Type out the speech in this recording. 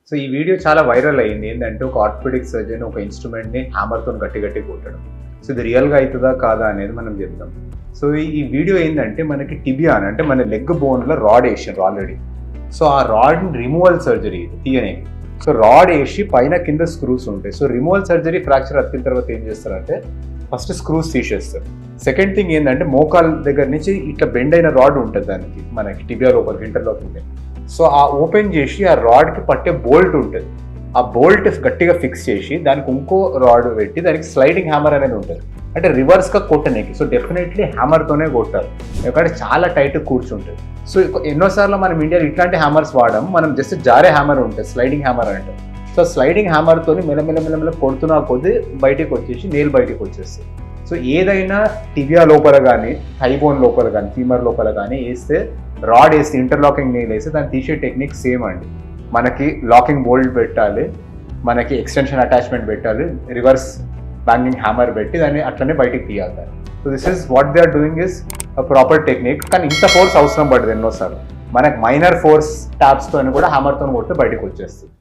So ఈ video చాలా viral అయింది. ఏంటంటే ఒక ఆర్థోపెడిక్ సర్జన్ ఒక ఇన్స్ట్రుమెంట్ని హ్యామర్తో గట్టి గట్టి కొట్టడం. సో ఇది రియల్గా అవుతుందా కాదా అనేది మనం చెప్తాం. సో ఈ వీడియో ఏంటంటే మనకి టిబియా అంటే మన లెగ్ బోన్లో రాడ్ వేసారు ఆల్రెడీ. సో ఆ రాడ్ రిమూవల్ సర్జరీ ఇది తీయనేది. సో రాడ్ వేసి పైన కింద స్క్రూస్ ఉంటాయి. సో రిమూవల్ సర్జరీ ఫ్రాక్చర్ అతికిన తర్వాత ఏం చేస్తారంటే ఫస్ట్ స్క్రూస్ తీసేస్తారు. సెకండ్ థింగ్ ఏంటంటే మోకాల్ దగ్గర నుంచి ఇట్లా బెండ్ అయిన రాడ్ ఉంటుంది దానికి మనకి టిబియా లోపలికి ఇంటర్లోకి ఉంటుంది. సో ఆ ఓపెన్ చేసి ఆ రాడ్కి పట్టే బోల్ట్ ఉంటుంది. ఆ బోల్ట్ గట్టిగా ఫిక్స్ చేసి దానికి ఇంకో రాడ్ పెట్టి దానికి స్లైడింగ్ హ్యామర్ అనేది ఉంటుంది. అంటే రివర్స్గా కొట్టనేకి. సో డెఫినెట్లీ హ్యామర్తోనే కొట్టారు, ఎందుకంటే చాలా టైట్ కూర్చుంటుంది. సో ఎన్నోసార్లు మనం ఇండియాలో ఇట్లాంటి హ్యామర్స్ వాడడం, మనం జస్ట్ జారే హ్యామర్ ఉంటుంది, స్లైడింగ్ హ్యామర్ అంటే. సో స్లైడింగ్ హ్యామర్తో మెల్లమెల్ల కొడుతున్నా కొద్దీ బయటికి వచ్చేసి నేల్ బయటికి వచ్చేస్తుంది. సో ఏదైనా టిబియా లోపల కానీ థైబోన్ లోపల కానీ ఫీమర్ లోపల కానీ వేస్తే రాడ్ వేసి ఇంటర్లాకింగ్ నెయిల్ వేసి దాన్ని తీసే టెక్నిక్ సేమ్ అండి. మనకి లాకింగ్ బోల్ట్ పెట్టాలి, మనకి ఎక్స్టెన్షన్ అటాచ్మెంట్ పెట్టాలి, రివర్స్ బ్యాంగింగ్ హ్యామర్ పెట్టి దాన్ని అట్లనే బయటికి తీయాలి. So this is what they are doing is proper technique. కానీ ఇంత ఫోర్స్ అవసరం పడుతుంది ఎన్నోసార్లు. మనకి మైనర్ ఫోర్స్ ట్యాప్స్తో కూడా హ్యామర్తో కొడితే బయటకు వచ్చేస్తుంది.